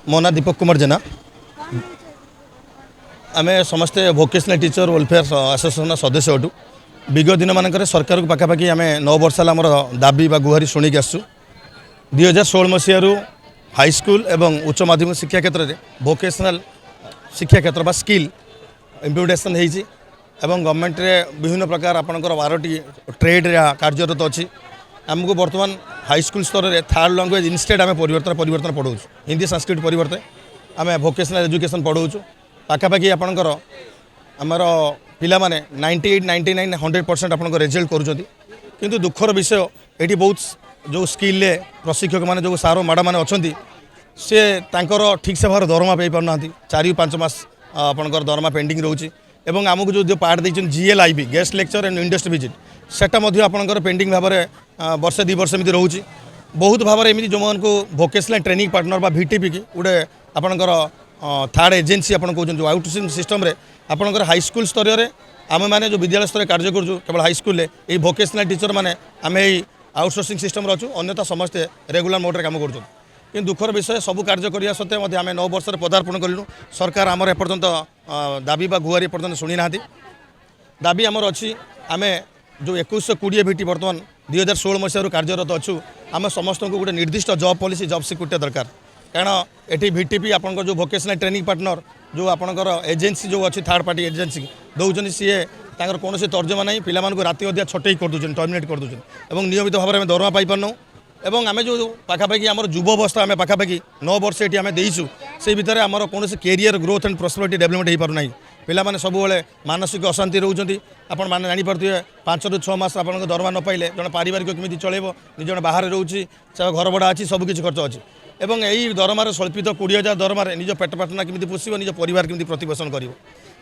मो ना दीपक कुमार जेना आम समस्ते भोकेशनल टीचर वेलफेयर एसोसिएशन सदस्य अटू विगत दिन मानक सरकार को पाखापाखि आम 9 वर्ष आमर दाबी गुहारी शुणिक आसू 2016 मसीह हाईस्कल एवं उच्च माध्यमिक शिक्षा क्षेत्र में भोकेशनल शिक्षा क्षेत्र स्किल इम्प्लीमेंटेशन होती गवर्नमेंट रे विभिन्न प्रकार आपंकर 12टी ट्रेड कार्यरत अच्छी आमको बर्तमान हाईस्कल स्तर में थर्ड लैंग्वेज इनस्टेड आम परिवर्तन पढ़ाऊँ हिंदी संस्कृत परिवर्तन आम भोकेशनल एजुकेशन पढ़ाऊँ पाखापाखि आपंकर आमर पिला माने 98, 99, 100% आपंकर रिजल्ट करूँ दुखर विषय ये बहुत जो स्किल प्रशिक्षक मैंने जो सार मैडम मैंने अच्छा सी ठीक से भाव दरमा पाई पारना 4-5 मास आपंकर दरमा पेंडिंग रोचे एवं आमको जो पार्ट देते GLIB guest lecture and industry visit सेटा आपंकर पेंडिंग भाव में वर्षे 2 वर्ष एमती रोचे बहुत भाव में जो मान को भोकेशनल ट्रेनिंग पार्टनर बा VTP की गोटे आपंकर थर्ड एजेंसी आप कहते आउटसोर्सिंग सिस्टम रे आपंकर हाईस्कल स्तर में आम मैंने जो विद्यालय स्तर कार्य करूँ केवल हाईस्कल ये भोकेशनल टीचर मैंने आम आउटसोर्सिंग सिस्टम अच्छु अन्यथा समस्ते रेगुलर मोड्रे काम कर दुखर विषय सब कार्य करने सत्वे आम 9 वर्ष पदार्पण करूँ सरकार आमर एपर्यंत दाबी बा गुहारी एपर्यंत शुणी ना दाबी आमर अच्छी आम जो 2120 VT बर्तमान 2016 मसीह कार्यरत अच्छु आम समस्त को गोटे निर्दिष्ट जॉब पॉलिसी जॉब सिक्योरिटी दरकार कारण ये VTP आपंक जो भोकेशनल ट्रेनिंग पार्टनर जो आपंकर एजेंसी जो अच्छी थर्ड पार्टी एजेंसी दौरान सी कौन तर्जमा ना पिला राति अधा छटई कर दूसरे टर्मिनेट कर दूसरे नियमित भाव में दरमा पाई पारनु एवं आम जो पाखापाखि आम युवावस्था आम पाखापाखि 9 वर्ष ये आम देचु से भितर आमर कौन career growth and prosperity development हो पारना पिलाने सब मानसिक अशांति रोचे आपण मैंने जानीपे 5 ରୁ 6 मास आप दरमा न पाइले जन पारिवारिक केमी चलेब निज बाहर रोचे घर भड़ा अच्छी सबकि खर्च अच्छी एवं यही दरमार स्वल्पित 20,000 दरमार निज पेट पाटना केमी पोषिब निज परिवार केमी प्रतिपोषण कर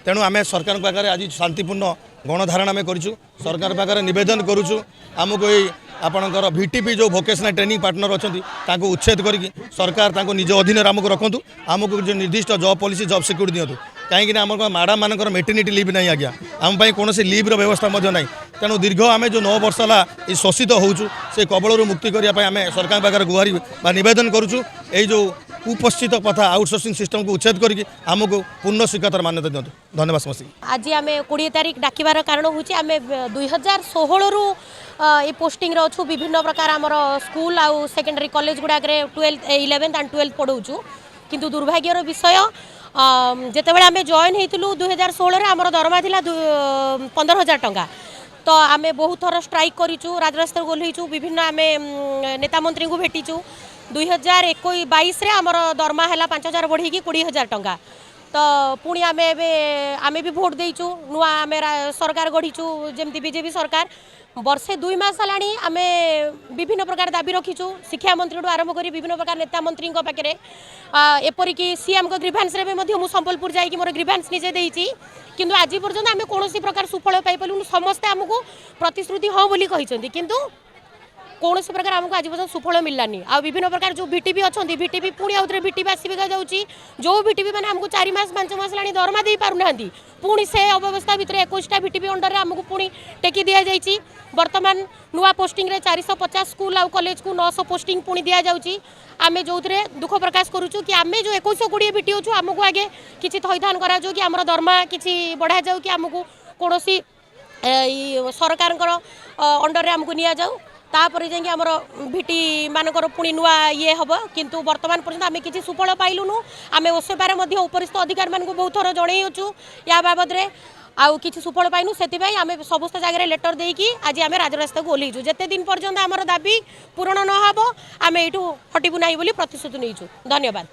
तेणु आम सरकार पाखे आज शांतिपूर्ण गणधारणा आम करूँ सरकार पाखे नवेदन करुचु आमको ये आपणकर VTP जो भोकेशनल ट्रेनिंग पार्टनर अच्छा उच्छेद करके सरकार निज अधीन आमको रखु आमको जो निर्दिष्ट जॉब पॉलिसी जॉब सिक्योरिटी दिंतु कहीं आम मैडम मानकर मेटर्निटी लीव नहीं आज्ञा आम कौन लीव्र व्यवस्था ना तेणु दीर्घ आम जो 9 वर्ष है शोषित होचु से कबलू मुक्ति करने आम सरकार पाखे गुहारी नवेदन करुचु यही जो कुपस्थित कथा आउटसोर्सिंग सिस्टम को उच्छेद करके आमको पूर्ण स्वीकृतर मान्यता दिंतु धन्यवाद समस्त आज आम 20 तारीख डाकिबार कारण हूँ आम 2016 रु ये पोस्टिंग अच्छु विभिन्न प्रकार आमर स्कूल आउ सेकेंडरी कॉलेज गुड़ाक 11th एंड 12th पढ़ाऊँ किंतु दुर्भाग्यर विषय जितेबाला आम जॉइन होइतिलु 2016 आमर दरमा थिला 15,000 टंका तो आम बहुत थर स्ट्राइक करूँ राजरास्ता ओह्लैचु विभिन्न आम नेता मंत्री को भेटीचु 2021-22 आमर दरमा है 5,000 बढ़ी 20,000 टंका तो पुणी आम भी भोट देचु नुआ आम सरकार गढ़ीचु जमती बीजेपी सरकार वर्षे 2 मास है आम विभिन्न प्रकार दाबी रखीचु शिक्षा मंत्री आरंभ कर विभिन्न प्रकार नेता मंत्री पाखे एपरिक सीएम को ग्रीभांस मुझे संबलपुर जाकि मोर ग्रीभांस निजे देती किंतु आज पर्यंत आम कौन प्रकार सुफल पाइलु समस्ते आमको प्रतिश्रुति हाँ बोली किंतु कौन प्रकार आमको आज पर्यटन सुफल मिललानी आ विभिन्न प्रकार जो VTP अच्छा VTP पुणी आउे VTP आसवा जाऊँगी जो VTP मैंने आमको 4 मास 5 मास ला दरमा दे पारना पुणी से अव्यवस्था भितर 21टा VTP अंडर आमको पुणी टेकी दि जाइए बर्तमान नुआ पोस्टिंग रे 450 स्कूल आउ कॉलेज को 900 पोस्टिंग पुणी दि जाऊँगी आम जो दुख प्रकाश करुचु कि आम जो 2120 VT होचु आमको आगे किसी थैथान करा कि आम दरमा किसी बढ़ा जाऊ कि आमको कौन सरकार अंडर आमको नि जाऊ तापर जाकि आमर VT मानकर पुणी नुआ ये हम किंतु वर्तमान पर्यंत आम किसी सुफल पाइलुनु आम ओसेबार उपरिस्थ अधिकारी मान बहुत थर जनईचु या बाबद आउ किसी सुफल पाइनु से आम समस्त जगह लेटर देकी आज आम राजरास्ता को ओह्लैचु जिते दिन पर्यंत आमर दाबी पूरण न हो आम यू हटबू ना प्रतिश्रुति नहीं धन्यवाद।